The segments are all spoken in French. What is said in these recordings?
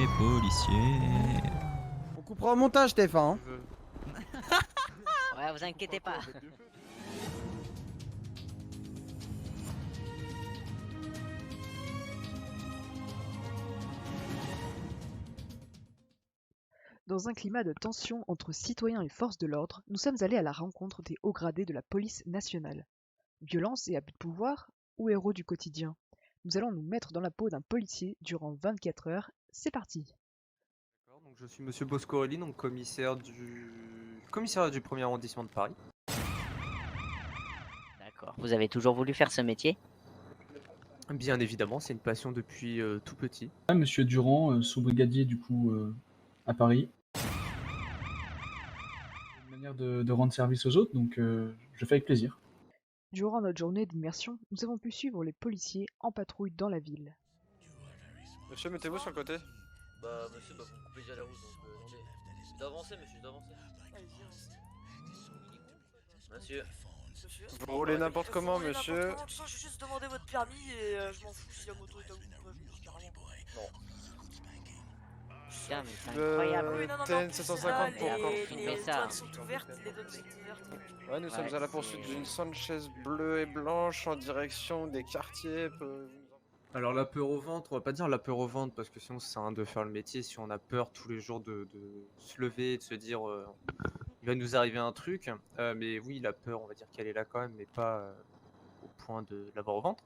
les policiers. On coupera au montage, Stéphane. Ouais, vous inquiétez pas. Dans un climat de tension entre citoyens et forces de l'ordre, nous sommes allés à la rencontre des hauts gradés de la police nationale. Violence et abus de pouvoir ou héros du quotidien? Nous allons nous mettre dans la peau d'un policier durant 24 heures. C'est parti! Donc je suis Monsieur Boscorelli, donc commissaire du commissariat du 1er arrondissement de Paris. D'accord. Vous avez toujours voulu faire ce métier? Bien évidemment, c'est une passion depuis tout petit. Monsieur Durand, sous-brigadier du coup à Paris. Une manière de rendre service aux autres, donc je fais avec plaisir. Durant notre journée d'immersion, nous avons pu suivre les policiers en patrouille dans la ville. Monsieur, mettez-vous sur le côté. Bah monsieur, bah vous me coupez déjà la route, donc attendez. Je dois avancer monsieur, je dois avancer. Monsieur. Vous roulez n'importe comment monsieur. De toute façon, je vais juste demander votre permis et je m'en fous si la moto est à vous ou pas, je m'en fous carrément. Putain, mais c'est incroyable. Oui, non, non, TN non, 750 pour quand les ça. douanes sont ouvertes, les douanes sont ouvertes. Ouais, nous sommes à la poursuite d'une Sanchez bleue et blanche en direction des quartiers. Alors la peur au ventre, on va pas dire la peur au ventre parce que sinon ça sert à rien de faire le métier si on a peur tous les jours de se lever et de se dire il va nous arriver un truc. Mais oui, la peur, on va dire qu'elle est là quand même, mais pas au point de l'avoir au ventre.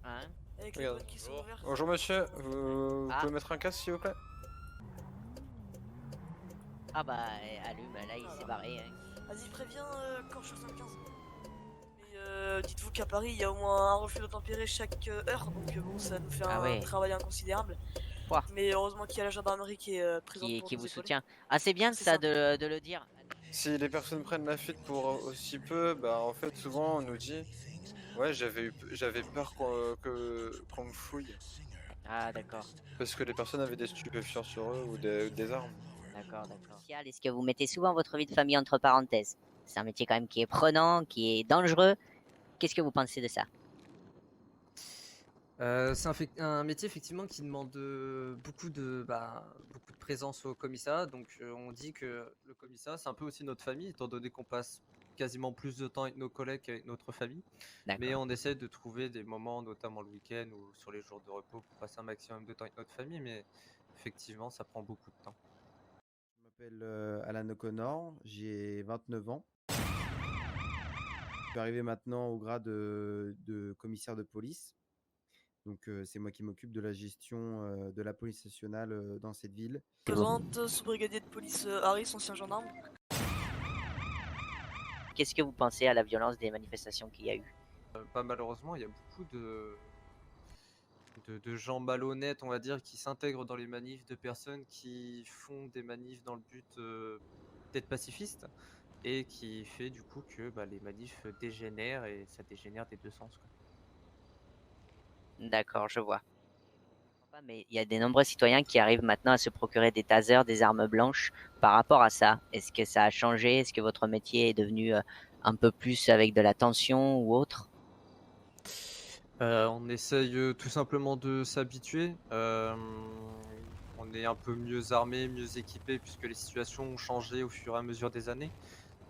Hein? Avec les douanes qui sont ouvertes. Bonjour monsieur, vous pouvez mettre un casque s'il vous plaît? Ah bah, allume, là il s'est barré. Hein. Vas-y, préviens Corche 75. Mais dites-vous qu'à Paris, il y a au moins un refus d'obtempérer chaque heure, donc bon, ça nous fait un travail inconsidérable. Ouah. Mais heureusement qu'il y a la gendarmerie qui est présente pour qui nous vous épauler. soutient. Ah, c'est bien ça de le dire. Si les personnes prennent la fuite pour aussi peu, bah en fait souvent on nous dit ouais j'avais peur qu'on me fouille. Ah d'accord. Parce que les personnes avaient des stupéfiants sur eux ou des armes. D'accord. Est-ce que vous mettez souvent votre vie de famille entre parenthèses? C'est un métier quand même qui est prenant, qui est dangereux. Qu'est-ce que vous pensez de ça? C'est un métier effectivement qui demande beaucoup de présence au commissariat. Donc on dit que le commissariat c'est un peu aussi notre famille, étant donné qu'on passe quasiment plus de temps avec nos collègues qu'avec notre famille. Mais on essaie de trouver des moments, notamment le week-end ou sur les jours de repos, pour passer un maximum de temps avec notre famille. Mais effectivement, ça prend beaucoup de temps. Je m'appelle Alan O'Connor, j'ai 29 ans. Je suis arrivé maintenant au grade de commissaire de police. Donc c'est moi qui m'occupe de la gestion de la police nationale dans cette ville. Présente, sous-brigadier de police Harris, ancien gendarme. Qu'est-ce que vous pensez à la violence des manifestations qu'il y a eu? Malheureusement, il y a beaucoup de gens malhonnêtes, on va dire, qui s'intègrent dans les manifs, de personnes qui font des manifs dans le but d'être pacifistes et qui fait du coup que les manifs dégénèrent et ça dégénère des deux sens, quoi. D'accord, je vois. Mais il y a de nombreux citoyens qui arrivent maintenant à se procurer des tasers, des armes blanches par rapport à ça. Est-ce que ça a changé? Est-ce que votre métier est devenu un peu plus avec de la tension ou autre? On essaye tout simplement de s'habituer. On est un peu mieux armé, mieux équipé puisque les situations ont changé au fur et à mesure des années.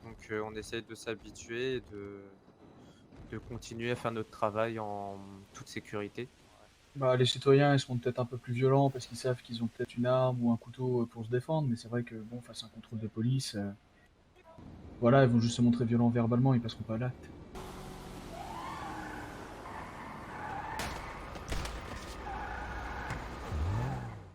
Donc on essaye de s'habituer et de continuer à faire notre travail en toute sécurité. Bah, les citoyens ils seront peut-être un peu plus violents parce qu'ils savent qu'ils ont peut-être une arme ou un couteau pour se défendre, mais c'est vrai que bon, face à un contrôle de police, voilà, ils vont juste se montrer violents verbalement, ils passeront pas à l'acte.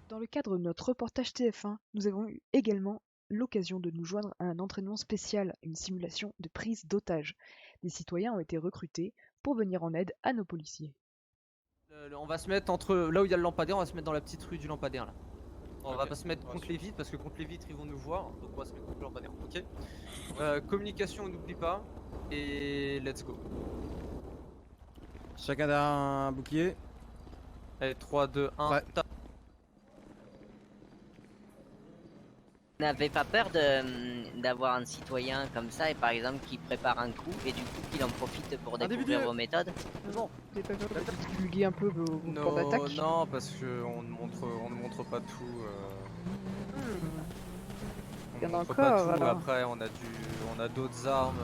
Dans le cadre de notre reportage TF1, nous avons eu également l'occasion de nous joindre à un entraînement spécial, une simulation de prise d'otages. Des citoyens ont été recrutés pour venir en aide à nos policiers. On va se mettre entre là où il y a le lampadaire, on va se mettre dans la petite rue du lampadaire là. On va pas se mettre contre les vitres parce que contre les vitres ils vont nous voir, donc on va se mettre contre le lampadaire, ok. Communication, on n'oublie pas, et let's go. Chacun a un bouclier. Allez, 3, 2, 1, Ouais. n'avez pas peur d'avoir un citoyen comme ça et par exemple qui prépare un coup et du coup qu'il en profite pour découvrir vos méthodes? Non, t'es pas peur de divulguer un peu vos plans d'attaque? Non, parce qu'on ne montre pas tout. On Il y ne en a montre pas encore, tout. alors. Après, on a d'autres armes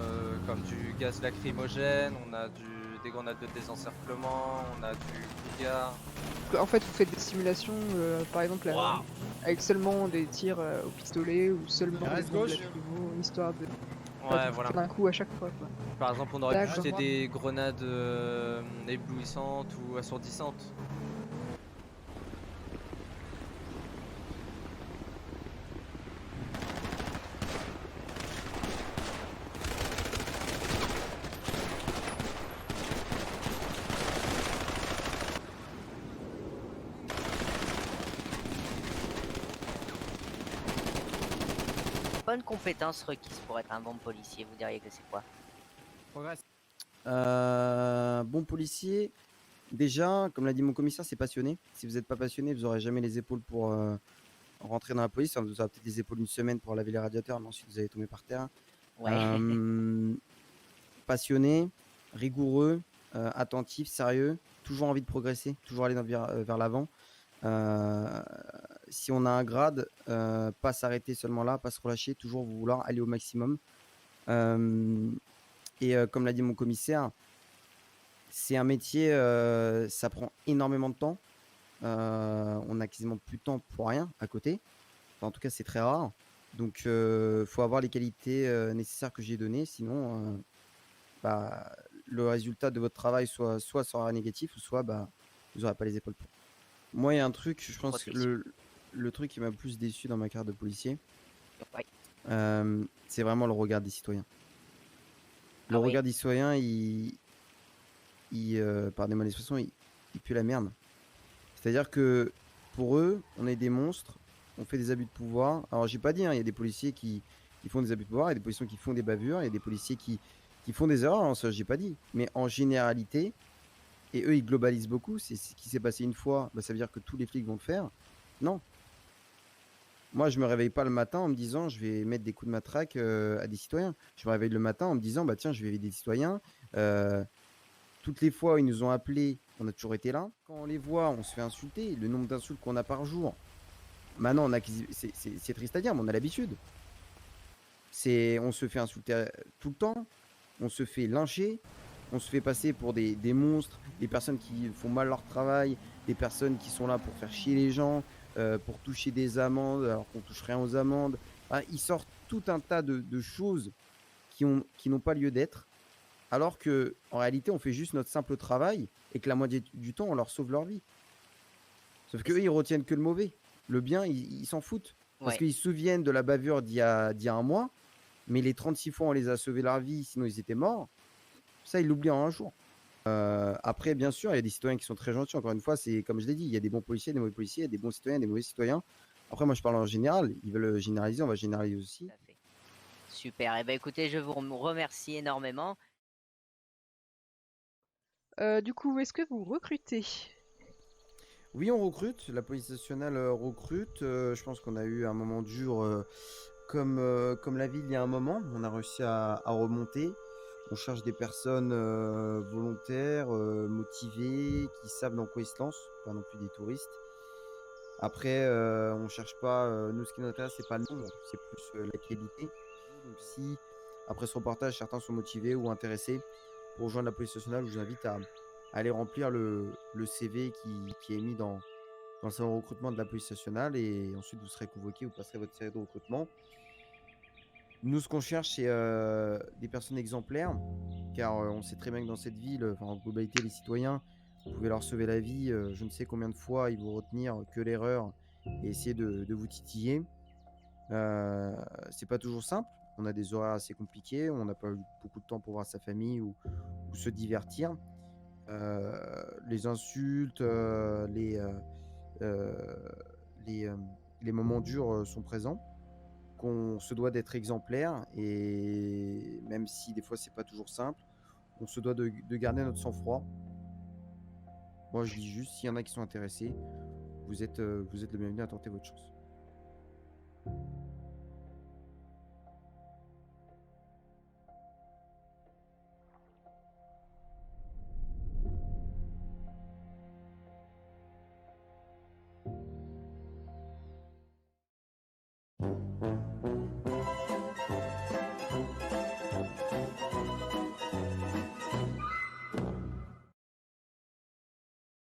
comme du gaz lacrymogène, on a des grenades de désencerclement, on a du cougar. En fait, vous faites des simulations, par exemple, avec seulement des tirs au pistolet ou seulement des bombes lacrymo, histoire de Ouais, voilà. faire un coup à chaque fois, quoi. Par exemple, on aurait pu D'accord. jeter des grenades éblouissantes ou assourdissantes. Bonne compétence requise pour être un bon policier, vous diriez que c'est quoi? Bon policier, déjà, comme l'a dit mon commissaire, c'est passionné. Si vous n'êtes pas passionné, vous n'aurez jamais les épaules pour rentrer dans la police. Enfin, vous aurez peut-être les épaules une semaine pour laver les radiateurs, mais ensuite vous allez tomber par terre. Ouais. Passionné, rigoureux, attentif, sérieux, toujours envie de progresser, toujours aller vers l'avant. Si on a un grade, pas s'arrêter seulement là, pas se relâcher, toujours vouloir aller au maximum. Et comme l'a dit mon commissaire, c'est un métier, ça prend énormément de temps. On n'a quasiment plus de temps pour rien à côté. Enfin, en tout cas, c'est très rare. Donc, faut avoir les qualités nécessaires que j'ai données. Sinon, le résultat de votre travail soit sera négatif, ou soit vous n'aurez pas les épaules pour. Moi, il y a un truc, je pense que le truc qui m'a le plus déçu dans ma carrière de policier, c'est vraiment le regard des citoyens. Le regard des citoyens, pardonnez-moi l'expression, il pue la merde. C'est-à-dire que pour eux, on est des monstres, on fait des abus de pouvoir. Alors, j'ai pas dit, il y a des policiers qui font des abus de pouvoir, il y a des policiers qui font des bavures, il y a des policiers qui font des erreurs, ça j'ai pas dit. Mais en généralité, et eux ils globalisent beaucoup, c'est ce qui s'est passé une fois, ça veut dire que tous les flics vont le faire. Non. Moi, je me réveille pas le matin en me disant je vais mettre des coups de matraque à des citoyens. Je me réveille le matin en me disant tiens, je vais aider des citoyens. Toutes les fois où ils nous ont appelés, on a toujours été là. Quand on les voit, on se fait insulter. Le nombre d'insultes qu'on a par jour, maintenant, c'est triste à dire, mais on a l'habitude. On se fait insulter tout le temps, on se fait lyncher, on se fait passer pour des monstres, des personnes qui font mal leur travail, des personnes qui sont là pour faire chier les gens, pour toucher des amendes alors qu'on touche rien aux amendes. Ils sortent tout un tas de choses qui n'ont pas lieu d'être, alors que en réalité on fait juste notre simple travail et que la moitié du temps on leur sauve leur vie. Sauf qu'eux ils retiennent que le mauvais. Le bien ils s'en foutent. Parce qu'ils se souviennent de la bavure d'il y a un mois, mais les 36 fois on les a sauvés leur vie, sinon ils étaient morts. Ça ils l'oublient en un jour. Après bien sûr il y a des citoyens qui sont très gentils. Encore une fois, c'est comme je l'ai dit, il y a des bons policiers, des mauvais policiers, il y a des bons citoyens, des mauvais citoyens. Après moi je parle en général, ils veulent généraliser, on va généraliser aussi. Super, et écoutez, je vous remercie énormément. Du coup, est-ce que vous recrutez? Oui, on recrute, la police nationale recrute. Je pense qu'on a eu un moment dur comme la ville il y a un moment. On a réussi à remonter. On cherche des personnes volontaires, motivées, qui savent dans quoi ils se lancent, pas non plus des touristes. Après, on cherche pas, nous ce qui nous intéresse, c'est pas le nombre, c'est plus la qualité. Donc si, après ce reportage, certains sont motivés ou intéressés pour rejoindre la police nationale, je vous invite à aller remplir le CV qui est mis dans le salon de recrutement de la police nationale, et ensuite vous serez convoqué, vous passerez votre série de recrutement. Nous, ce qu'on cherche, c'est des personnes exemplaires, car on sait très bien que dans cette ville, en globalité, les citoyens, vous pouvez leur sauver la vie, je ne sais combien de fois ils vont retenir que l'erreur et essayer de vous titiller. C'est pas toujours simple, on a des horaires assez compliqués, on n'a pas eu beaucoup de temps pour voir sa famille ou se divertir. Les insultes, les moments durs sont présents, qu'on se doit d'être exemplaire, et même si des fois c'est pas toujours simple, on se doit de garder notre sang-froid. Moi je dis juste, s'il y en a qui sont intéressés, vous êtes le bienvenu à tenter votre chance.